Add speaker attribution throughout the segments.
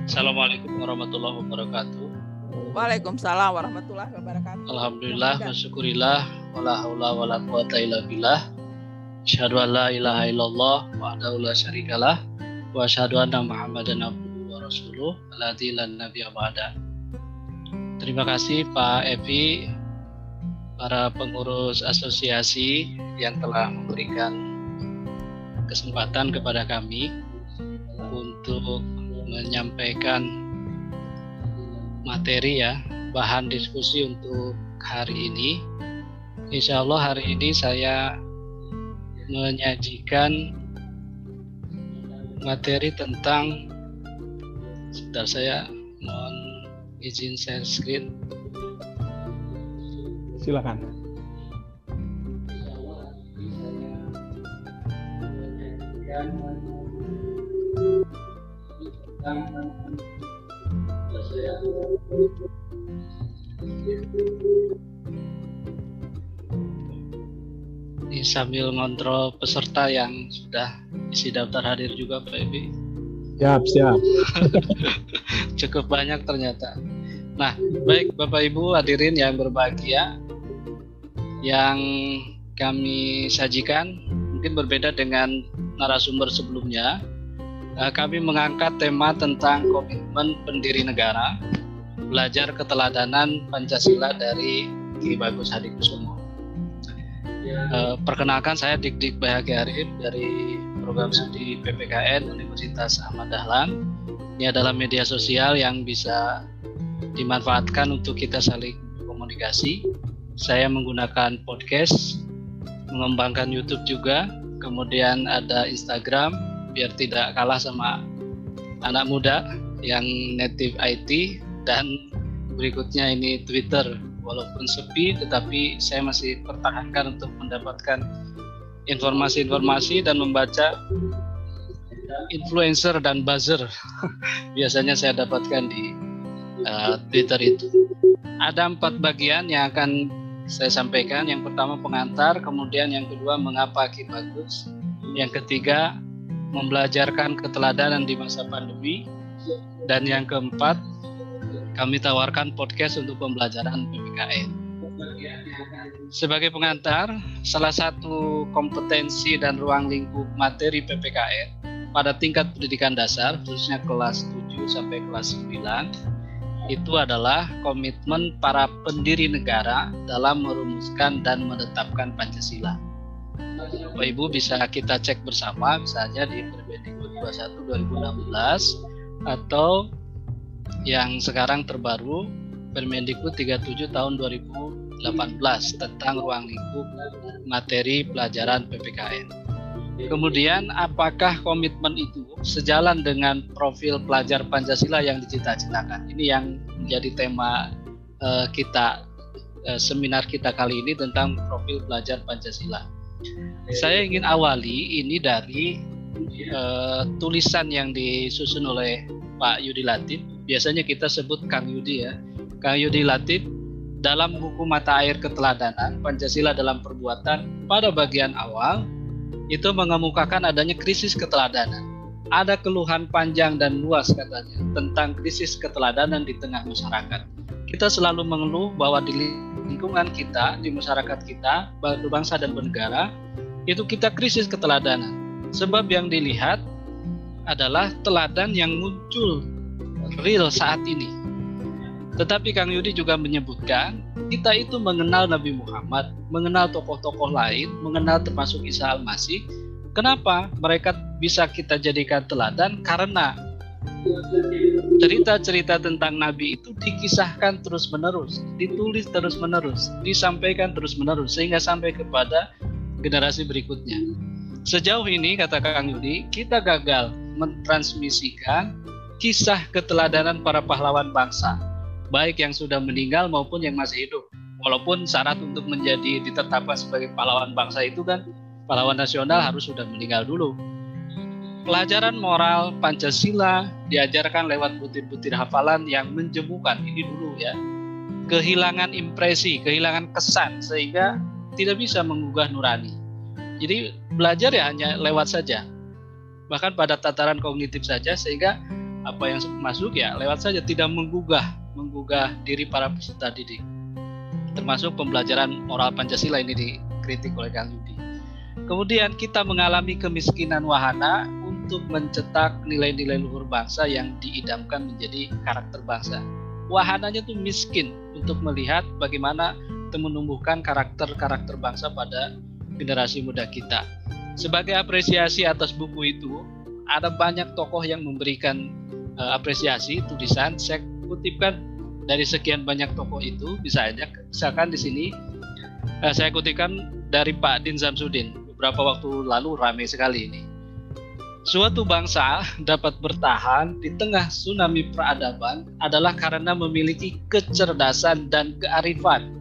Speaker 1: Assalamualaikum warahmatullahi wabarakatuh.
Speaker 2: Waalaikumsalam warahmatullahi wabarakatuh.
Speaker 1: Alhamdulillah wa syukurillah wala haula wala quwata illa billah. Asyhadu an la ilaha illallah wahdahu la syarikalah wa asyhadu anna Muhammadan abduhu wa rasuluh alladzi la nabiyya ba'da. Terima kasih Pak Evi, para pengurus asosiasi yang telah memberikan kesempatan kepada kami untuk menyampaikan materi bahan diskusi untuk hari ini. Insya Allah hari ini saya menyajikan materi tentang, sebentar saya mohon izin share screen.
Speaker 3: Silakan.
Speaker 1: Ini sambil ngontrol peserta yang sudah isi daftar hadir juga Pak Evi.
Speaker 3: Siap.
Speaker 1: Cukup banyak ternyata. Nah, baik Bapak Ibu hadirin yang berbahagia, yang kami sajikan mungkin berbeda dengan narasumber sebelumnya. Kami mengangkat tema tentang komitmen pendiri negara, belajar keteladanan Pancasila dari Ki Bagus Hadikusumo. Perkenalkan, saya Dik Bahagia Arif dari program studi PPKN Universitas Ahmad Dahlan. Ini adalah media sosial yang bisa dimanfaatkan untuk kita saling komunikasi. Saya menggunakan podcast, mengembangkan YouTube juga, kemudian ada Instagram biar tidak kalah sama anak muda yang native IT, dan berikutnya ini Twitter. Walaupun sepi tetapi saya masih pertahankan untuk mendapatkan informasi-informasi dan membaca influencer dan buzzer. Biasanya saya dapatkan di Twitter itu. Ada 4 bagian yang akan saya sampaikan. Yang pertama pengantar, kemudian yang kedua mengapa Ki Bagus, yang ketiga membelajarkan keteladanan di masa pandemi, dan yang keempat kami tawarkan podcast untuk pembelajaran PPKN. Sebagai pengantar, salah satu kompetensi dan ruang lingkup materi PPKN pada tingkat pendidikan dasar, khususnya kelas 7 sampai kelas 9, itu adalah komitmen para pendiri negara dalam merumuskan dan menetapkan Pancasila. Bapak Ibu bisa kita cek bersama, misalnya di Permendikbud 21 2016 atau yang sekarang terbaru Permendikbud 37 tahun 2018 tentang ruang lingkup materi pelajaran PPKN. Kemudian apakah komitmen itu sejalan dengan profil pelajar Pancasila yang dicita-citakan? Ini yang menjadi tema seminar kita kali ini tentang profil pelajar Pancasila. Saya ingin awali ini dari tulisan yang disusun oleh Pak Yudi Latif. Biasanya kita sebut Kang Yudi ya. Kang Yudi Latif dalam buku Mata Air Keteladanan Pancasila dalam Perbuatan pada bagian awal itu mengemukakan adanya krisis keteladanan. Ada keluhan panjang dan luas katanya tentang krisis keteladanan di tengah masyarakat. Kita selalu mengeluh bahwa di lingkungan kita, di masyarakat kita, bangsa dan bernegara, itu kita krisis keteladanan. Sebab yang dilihat adalah teladan yang muncul real saat ini. Tetapi Kang Yudi juga menyebutkan, kita itu mengenal Nabi Muhammad, mengenal tokoh-tokoh lain, mengenal termasuk Isa Al-Masih. Kenapa mereka bisa kita jadikan teladan? Karena cerita-cerita tentang Nabi itu dikisahkan terus-menerus, ditulis terus-menerus, disampaikan terus-menerus, sehingga sampai kepada generasi berikutnya. Sejauh ini, kata Kang Yudi, kita gagal mentransmisikan kisah keteladanan para pahlawan bangsa, baik yang sudah meninggal maupun yang masih hidup. Walaupun syarat untuk menjadi ditetapkan sebagai pahlawan bangsa itu kan pahlawan nasional harus sudah meninggal dulu. Pelajaran moral Pancasila diajarkan lewat butir-butir hafalan yang menjemukan ini dulu ya. Kehilangan impresi, kehilangan kesan, sehingga tidak bisa menggugah nurani. Jadi belajar ya hanya lewat saja, bahkan pada tataran kognitif saja, sehingga apa yang masuk ya lewat saja, tidak menggugah diri para peserta didik. Termasuk pembelajaran moral Pancasila ini dikritik oleh Kang Yudi. Kemudian kita mengalami kemiskinan wahana untuk mencetak nilai-nilai luhur bangsa yang diidamkan menjadi karakter bangsa. Wahananya tuh miskin untuk melihat bagaimana menumbuhkan karakter bangsa pada generasi muda kita. Sebagai apresiasi atas buku itu, ada banyak tokoh yang memberikan apresiasi tulisan. Saya kutipkan dari sekian banyak tokoh itu, misalkan di sini saya kutipkan dari Pak Din Samsudin. Beberapa waktu lalu ramai sekali ini. Suatu bangsa dapat bertahan di tengah tsunami peradaban adalah karena memiliki kecerdasan dan kearifan.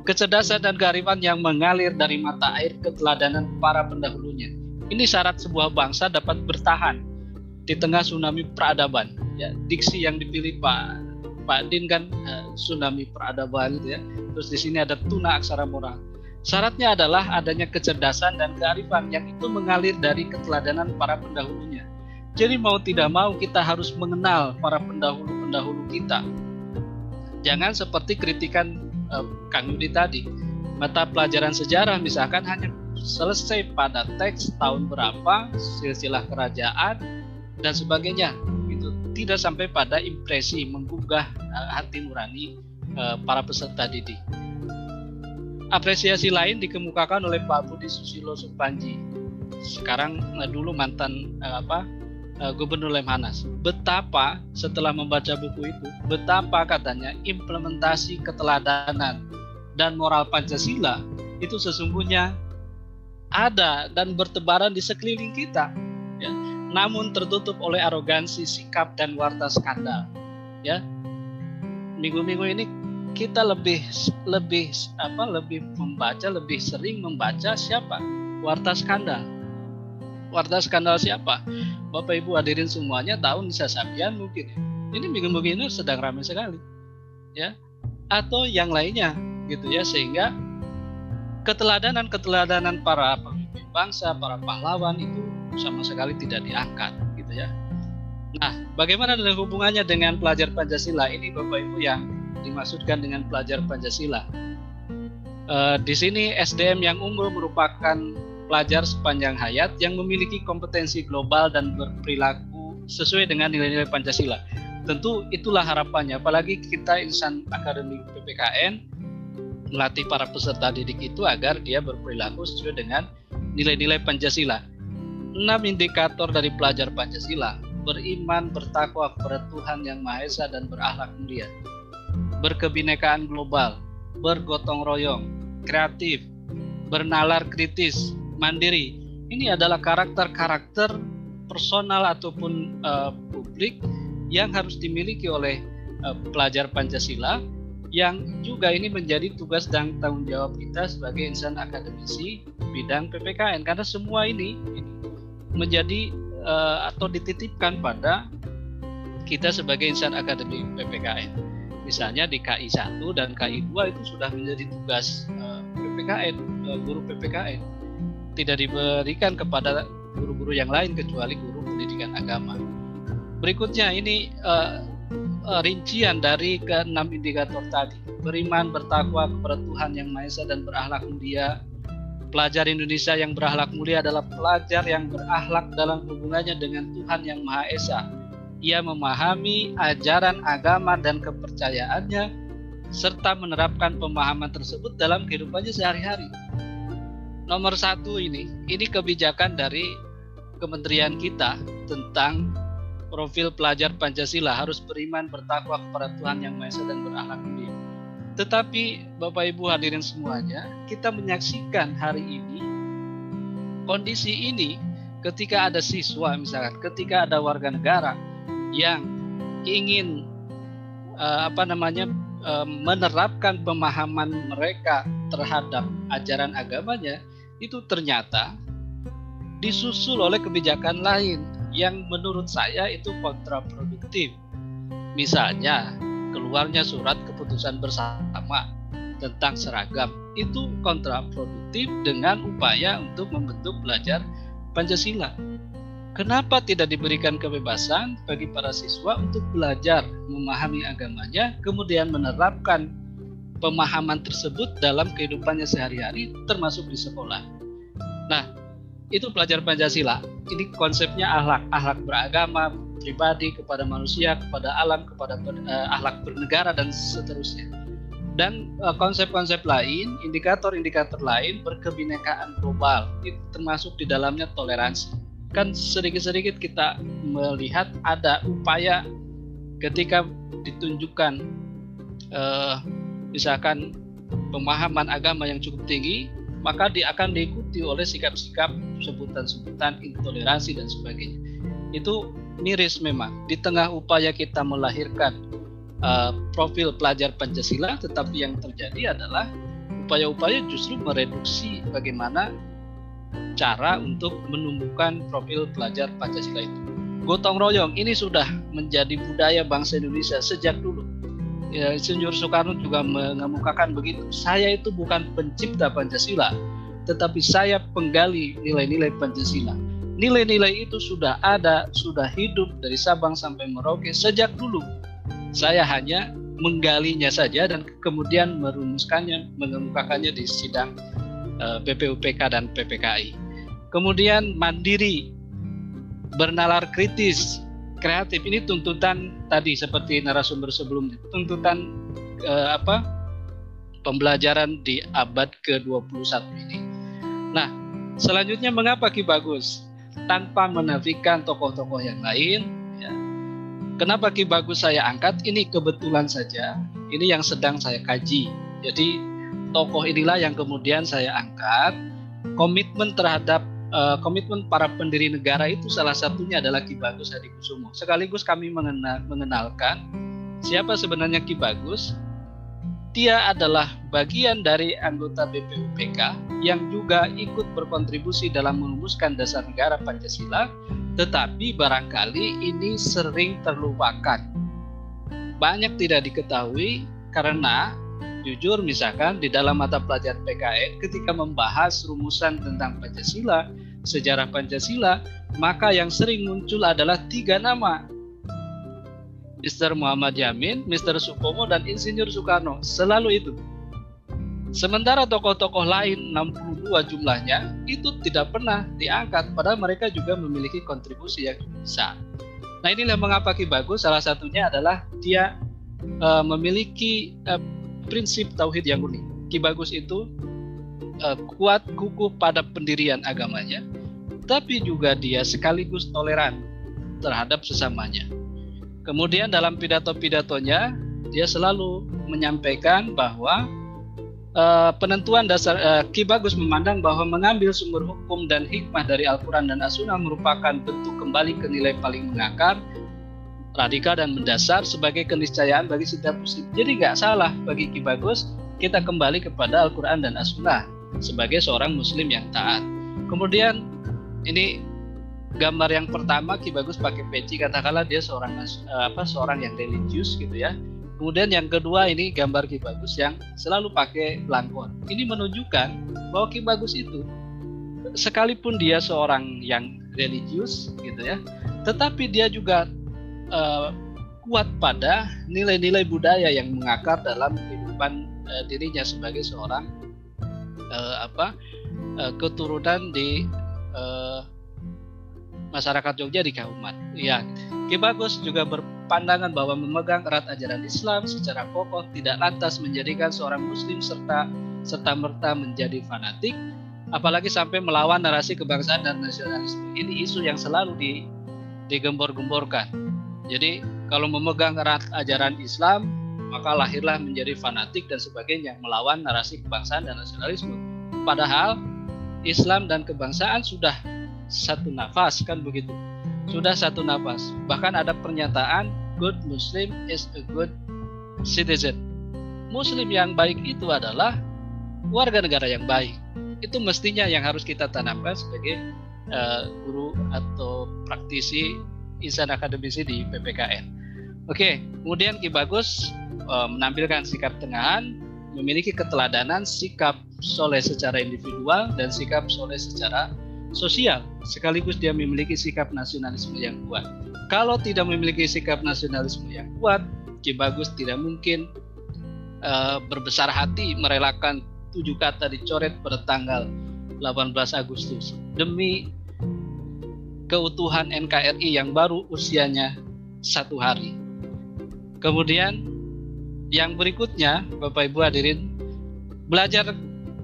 Speaker 1: Kecerdasan dan kearifan yang mengalir dari mata air keteladanan para pendahulunya. Ini syarat sebuah bangsa dapat bertahan di tengah tsunami peradaban. Ya, diksi yang dipilih Pak Din kan tsunami peradaban, ya. Terus di sini ada tuna aksara moral. Syaratnya adalah adanya kecerdasan dan kearifan yang itu mengalir dari keteladanan para pendahulunya. Jadi mau tidak mau kita harus mengenal para pendahulu kita. Jangan seperti kritikan Kang Yudi tadi. Mata pelajaran sejarah misalkan hanya selesai pada teks tahun berapa, silsilah kerajaan dan sebagainya. Itu tidak sampai pada impresi menggugah hati nurani para peserta didik. Apresiasi lain dikemukakan oleh Pak Budi Susilo Supanji, sekarang dulu mantan Gubernur Lemhanas. Betapa setelah membaca buku itu, betapa katanya implementasi keteladanan dan moral Pancasila itu sesungguhnya ada dan bertebaran di sekeliling kita, ya. Namun tertutup oleh arogansi sikap dan warta skandal, ya. Minggu-minggu ini kita lebih sering membaca siapa? Warta skandal. Warta skandal siapa? Bapak Ibu hadirin semuanya tahu Nisa Sabian mungkin. Ini minggu-minggu ini sedang ramai sekali, ya. Atau yang lainnya, gitu ya, sehingga keteladanan para pemimpin bangsa, para pahlawan itu sama sekali tidak diangkat, gitu ya. Nah, bagaimana dengan hubungannya dengan pelajar Pancasila ini, Bapak Ibu, yang dimaksudkan dengan pelajar Pancasila? Di sini SDM yang unggul merupakan pelajar sepanjang hayat yang memiliki kompetensi global dan berperilaku sesuai dengan nilai-nilai Pancasila. Tentu itulah harapannya, apalagi kita insan akademik PPKN melatih para peserta didik itu agar dia berperilaku sesuai dengan nilai-nilai Pancasila. 6 indikator dari pelajar Pancasila: beriman, bertakwa kepada Tuhan Yang Maha Esa dan berakhlak mulia, berkebinekaan global, bergotong royong, kreatif, bernalar kritis, mandiri. Ini adalah karakter-karakter personal ataupun publik yang harus dimiliki oleh pelajar Pancasila, yang juga ini menjadi tugas dan tanggung jawab kita sebagai insan akademisi bidang PPKN, karena semua ini menjadi atau dititipkan pada kita sebagai insan akademik PPKN. Misalnya di KI 1 dan KI 2 itu sudah menjadi tugas PPKN, guru PPKN. Tidak diberikan kepada guru-guru yang lain kecuali guru pendidikan agama. Berikutnya ini rincian dari ke-6 indikator tadi. Beriman, bertakwa kepada Tuhan Yang Maha Esa dan berakhlak mulia. Pelajar Indonesia yang berakhlak mulia adalah pelajar yang berakhlak dalam hubungannya dengan Tuhan Yang Maha Esa. Ia memahami ajaran agama dan kepercayaannya serta menerapkan pemahaman tersebut dalam kehidupannya sehari-hari. Nomor 1 ini kebijakan dari kementerian kita tentang profil pelajar Pancasila, harus beriman, bertakwa kepada Tuhan Yang Maha Esa dan berakhlak mulia. Tetapi Bapak Ibu hadirin semuanya, kita menyaksikan hari ini kondisi ini ketika ada siswa misalkan, ketika ada warga negara yang ingin menerapkan pemahaman mereka terhadap ajaran agamanya, itu ternyata disusul oleh kebijakan lain yang menurut saya itu kontraproduktif. Misalnya keluarnya surat keputusan bersama tentang seragam, itu kontraproduktif dengan upaya untuk membentuk pelajar Pancasila. kenapa tidak diberikan kebebasan bagi para siswa untuk belajar memahami agamanya, kemudian menerapkan pemahaman tersebut dalam kehidupannya sehari-hari, termasuk di sekolah. Nah, itu pelajar Pancasila. Ini konsepnya akhlak beragama, pribadi, kepada manusia, kepada alam, kepada akhlak bernegara, dan seterusnya. Dan konsep-konsep lain, indikator-indikator lain, berkebinekaan global, itu termasuk di dalamnya toleransi. Kan sedikit-sedikit kita melihat ada upaya ketika ditunjukkan misalkan pemahaman agama yang cukup tinggi, maka dia akan diikuti oleh sikap-sikap, sebutan-sebutan intoleransi dan sebagainya. Itu miris memang di tengah upaya kita melahirkan profil pelajar Pancasila, tetapi yang terjadi adalah upaya-upaya justru mereduksi bagaimana cara untuk menumbuhkan profil pelajar Pancasila itu. Gotong royong ini sudah menjadi budaya bangsa Indonesia sejak dulu. Insinyur Soekarno juga mengemukakan begitu. Saya itu bukan pencipta Pancasila, tetapi saya penggali nilai-nilai Pancasila. Nilai-nilai itu sudah ada, sudah hidup dari Sabang sampai Merauke sejak dulu. Saya hanya menggalinya saja dan kemudian merumuskannya, mengemukakannya di sidang BPUPK dan PPKI. Kemudian mandiri, bernalar kritis, kreatif. Ini tuntutan tadi seperti narasumber sebelumnya, tuntutan pembelajaran di abad ke-21 ini. Nah, selanjutnya mengapa Ki Bagus tanpa menafikan tokoh-tokoh yang lain, ya. Kenapa Ki Bagus saya angkat? Ini kebetulan saja, ini yang sedang saya kaji. Jadi tokoh inilah yang kemudian saya angkat. Komitmen terhadap komitmen para pendiri negara itu salah satunya adalah Ki Bagus Hadikusumo. Sekaligus kami mengenalkan siapa sebenarnya Ki Bagus. Dia adalah bagian dari anggota BPUPK yang juga ikut berkontribusi dalam merumuskan dasar negara Pancasila, tetapi barangkali ini sering terlupakan. Banyak tidak diketahui karena jujur misalkan di dalam mata pelajaran PKN ketika membahas rumusan tentang Pancasila, sejarah Pancasila, maka yang sering muncul adalah 3 nama. Mr. Muhammad Yamin, Mr. Supomo, dan Insinyur Soekarno. Selalu itu. Sementara tokoh-tokoh lain 62 jumlahnya itu tidak pernah diangkat, padahal mereka juga memiliki kontribusi yang besar. Nah, inilah mengapa Ki Bagus salah satunya adalah dia memiliki prinsip tauhid yang unik. Ki Bagus itu kuat kukuh pada pendirian agamanya, tapi juga dia sekaligus toleran terhadap sesamanya. Kemudian dalam pidato-pidatonya dia selalu menyampaikan bahwa penentuan dasar Ki Bagus memandang bahwa mengambil sumber hukum dan hikmah dari Al-Quran dan As-Sunnah merupakan bentuk kembali ke nilai paling mengakar, radikal dan mendasar sebagai keniscayaan bagi setiap muslim. Jadi nggak salah bagi Ki Bagus kita kembali kepada Al-Quran dan As-Sunnah sebagai seorang muslim yang taat. Kemudian ini gambar yang pertama, Ki Bagus pakai peci, katakanlah dia seorang yang religius gitu ya. Kemudian yang kedua ini gambar Ki Bagus yang selalu pakai belangkon. Ini menunjukkan bahwa Ki Bagus itu sekalipun dia seorang yang religius gitu ya, tetapi dia juga kuat pada nilai-nilai budaya yang mengakar dalam kehidupan dirinya sebagai seorang keturunan di masyarakat Jogja di Kauman. Ya, Ki Bagus juga berpandangan bahwa memegang erat ajaran Islam secara kokoh tidak lantas menjadikan seorang muslim serta-merta menjadi fanatik, apalagi sampai melawan narasi kebangsaan dan nasionalisme. Ini isu yang selalu digembor-gemborkan. Jadi, kalau memegang erat ajaran Islam, maka lahirlah menjadi fanatik dan sebagainya, melawan narasi kebangsaan dan nasionalisme. Padahal Islam dan kebangsaan sudah satu nafas, kan begitu, sudah satu nafas. Bahkan ada pernyataan good Muslim is a good citizen. Muslim yang baik itu adalah warga negara yang baik. Itu mestinya yang harus kita tanamkan sebagai guru atau praktisi insan akademisi di PPKN. Oke, kemudian Ki Bagus menampilkan sikap tengahan, memiliki keteladanan, sikap soleh secara individual dan sikap soleh secara sosial, sekaligus dia memiliki sikap nasionalisme yang kuat. Kalau tidak memiliki sikap nasionalisme yang kuat, Ki Bagus tidak mungkin berbesar hati merelakan 7 kata dicoret pada tanggal 18 Agustus demi keutuhan NKRI yang baru usianya 1 hari. Kemudian yang berikutnya, Bapak Ibu hadirin, belajar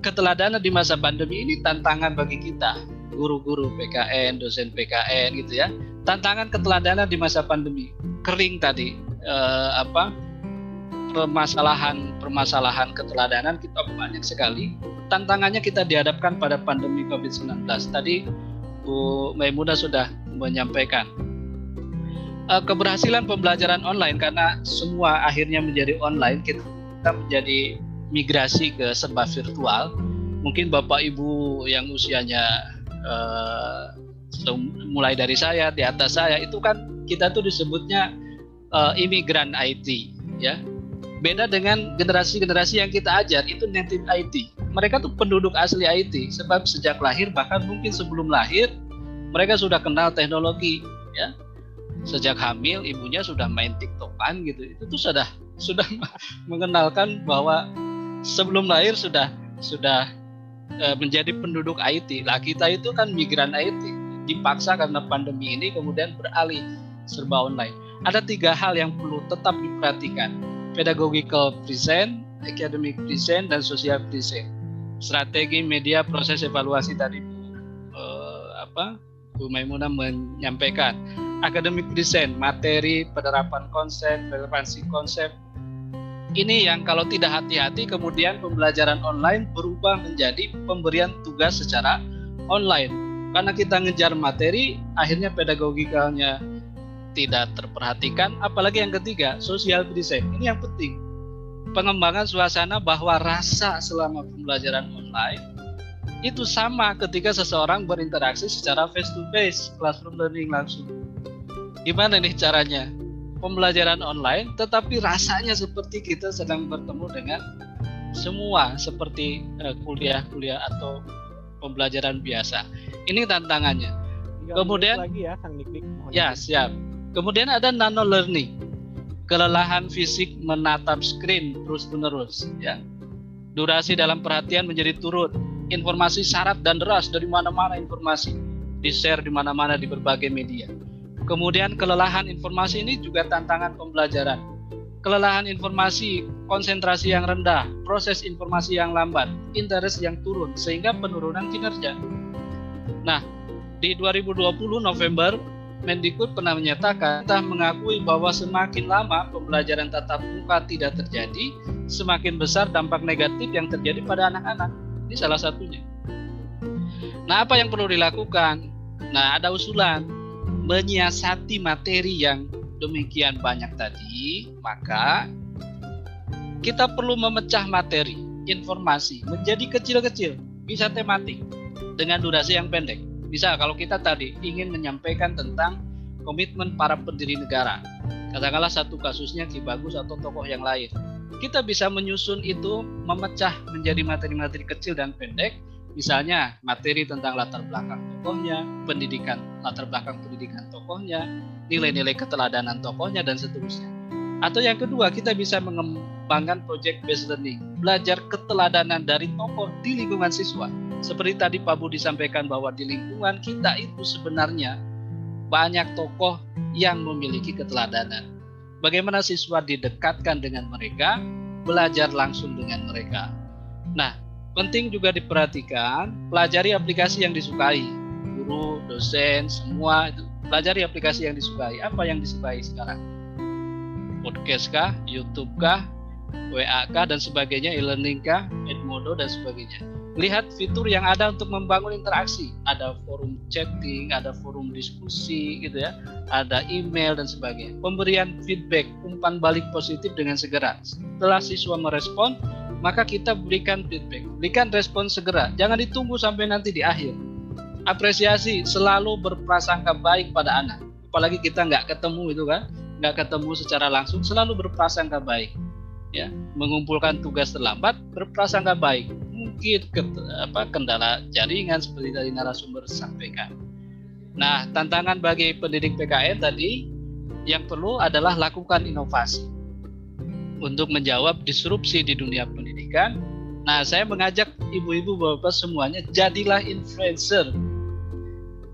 Speaker 1: keteladanan di masa pandemi ini tantangan bagi kita, guru-guru PKN, dosen PKN gitu ya. Tantangan keteladanan di masa pandemi. Kering tadi permasalahan keteladanan kita banyak sekali. Tantangannya kita dihadapkan pada pandemi COVID-19. Tadi Bu Maimunah sudah menyampaikan keberhasilan pembelajaran online karena semua akhirnya menjadi online, kita menjadi migrasi ke serba virtual. Mungkin Bapak Ibu yang usianya mulai dari saya, di atas saya, itu kan kita tuh disebutnya imigran IT ya. Beda dengan generasi-generasi yang kita ajar, itu native IT. Mereka tuh penduduk asli IT, sebab sejak lahir, bahkan mungkin sebelum lahir mereka sudah kenal teknologi ya. Sejak hamil ibunya sudah main TikTokan gitu. Itu tuh sudah mengenalkan bahwa sebelum lahir sudah menjadi penduduk IT. Lah kita itu kan migran IT, dipaksa karena pandemi ini kemudian beralih serba online. Ada 3 hal yang perlu tetap diperhatikan: pedagogical present, academic present, dan social present. Strategi, media, proses evaluasi tadi Bu Maimunah menyampaikan. Academic present, materi, penerapan konsep, relevansi konsep. Ini yang kalau tidak hati-hati kemudian pembelajaran online berubah menjadi pemberian tugas secara online. Karena kita ngejar materi, akhirnya pedagogikalnya tidak terperhatikan. Apalagi yang ketiga, social present. Ini yang penting. Pengembangan suasana bahwa rasa selama pembelajaran online itu sama ketika seseorang berinteraksi secara face to face, classroom learning langsung. Gimana nih caranya? Pembelajaran online tetapi rasanya seperti kita sedang bertemu dengan semua, seperti kuliah-kuliah atau pembelajaran biasa. Ini tantangannya. Kemudian lagi ya, Kang Dik. Ya, siap. Kemudian ada nano learning. Kelelahan fisik menatap screen terus-menerus ya. Durasi dalam perhatian menjadi turun. Informasi syarat dan deras, dari mana-mana informasi di-share di mana-mana di berbagai media. Kemudian kelelahan informasi ini juga tantangan pembelajaran. Kelelahan informasi, konsentrasi yang rendah, proses informasi yang lambat, interest yang turun, sehingga penurunan kinerja. Nah, di 2020 November, Mendikbud pernah menyatakan, kita mengakui bahwa semakin lama pembelajaran tatap muka tidak terjadi, semakin besar dampak negatif yang terjadi pada anak-anak. Ini salah satunya. Nah, apa yang perlu dilakukan? Nah, ada usulan menyiasati materi yang demikian banyak tadi, maka kita perlu memecah materi, informasi menjadi kecil-kecil, bisa tematik dengan durasi yang pendek. Bisa kalau kita tadi ingin menyampaikan tentang komitmen para pendiri negara, katakanlah satu kasusnya Ki Bagus atau tokoh yang lain, kita bisa menyusun itu, memecah menjadi materi-materi kecil dan pendek. Misalnya materi tentang latar belakang tokohnya, pendidikan, latar belakang pendidikan tokohnya, nilai-nilai keteladanan tokohnya, dan seterusnya. Atau yang kedua, kita bisa mengembangkan project based learning, belajar keteladanan dari tokoh di lingkungan siswa. Seperti tadi Pak Budi sampaikan bahwa di lingkungan kita itu sebenarnya banyak tokoh yang memiliki keteladanan. Bagaimana siswa didekatkan dengan mereka, belajar langsung dengan mereka. Nah, penting juga diperhatikan, pelajari aplikasi yang disukai. Guru, dosen, semua itu pelajari aplikasi yang disukai. Apa yang disukai sekarang? Podcast kah, YouTube kah, WA kah, dan sebagainya, e-learning kah, Edmodo, dan sebagainya. Lihat fitur yang ada untuk membangun interaksi. Ada forum chatting, ada forum diskusi gitu ya, ada email dan sebagainya. Pemberian feedback, umpan balik positif dengan segera. Setelah siswa merespon, maka kita berikan feedback, berikan respon segera. Jangan ditunggu sampai nanti di akhir. Apresiasi, selalu berprasangka baik pada anak. Apalagi kita nggak ketemu itu kan, nggak ketemu secara langsung, selalu berprasangka baik. Ya, mengumpulkan tugas terlambat, berprasangka baik. mungkin kendala jaringan seperti tadi narasumber sampaikan. Nah, tantangan bagi pendidik PKN tadi yang perlu adalah lakukan inovasi untuk menjawab disrupsi di dunia pendidikan. Nah, saya mengajak ibu-ibu bapak semuanya, jadilah influencer.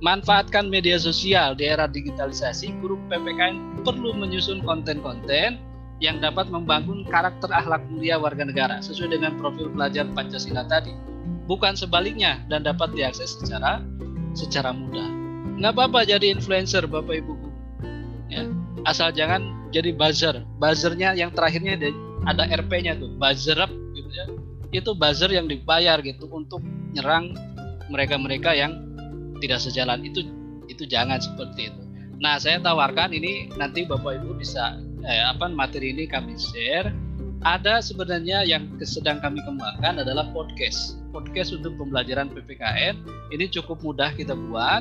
Speaker 1: Manfaatkan media sosial di era digitalisasi. Guru PPKN perlu menyusun konten-konten yang dapat membangun karakter akhlak mulia warga negara sesuai dengan profil pelajar Pancasila tadi. Bukan sebaliknya, dan dapat diakses secara mudah. Nggak apa-apa jadi influencer Bapak Ibu guru. Ya, asal jangan jadi buzzer. Buzzernya yang terakhirnya ada RP-nya tuh, buzzer up gitu ya. Itu buzzer yang dibayar gitu untuk nyerang mereka-mereka yang tidak sejalan. Itu jangan seperti itu. Nah, saya tawarkan ini nanti Bapak Ibu bisa materi ini kami share. Ada sebenarnya yang sedang kami kembangkan adalah podcast untuk pembelajaran PPKN. Ini cukup mudah kita buat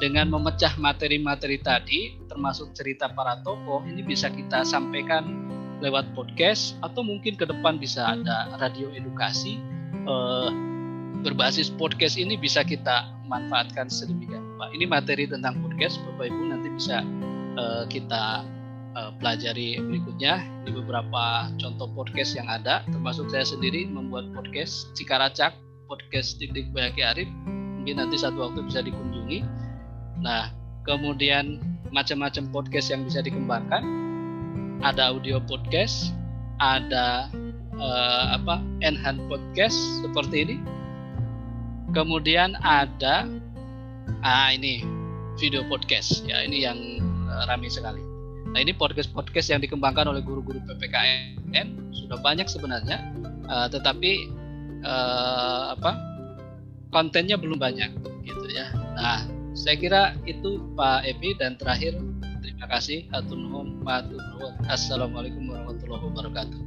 Speaker 1: dengan memecah materi-materi tadi, termasuk cerita para tokoh. Ini bisa kita sampaikan lewat podcast, atau mungkin ke depan bisa ada radio edukasi berbasis podcast. Ini bisa kita manfaatkan sedemikian rupa. Ini materi tentang podcast, Bapak Ibu nanti bisa kita pelajari berikutnya. Ini beberapa contoh podcast yang ada, termasuk saya sendiri membuat podcast Cikaracak, podcast Dik Bayaki Arif. Mungkin nanti satu waktu bisa dikunjungi. Nah, kemudian macam-macam podcast yang bisa dikembangkan. Ada audio podcast, ada enhanced podcast seperti ini. Kemudian ada ini video podcast. Ya, ini yang ramai sekali. Nah, ini podcast yang dikembangkan oleh guru-guru PPKN sudah banyak sebenarnya, tetapi kontennya belum banyak, gitu ya. Nah, saya kira itu Pak Epi, dan terakhir terima kasih. Assalamualaikum warahmatullahi wabarakatuh.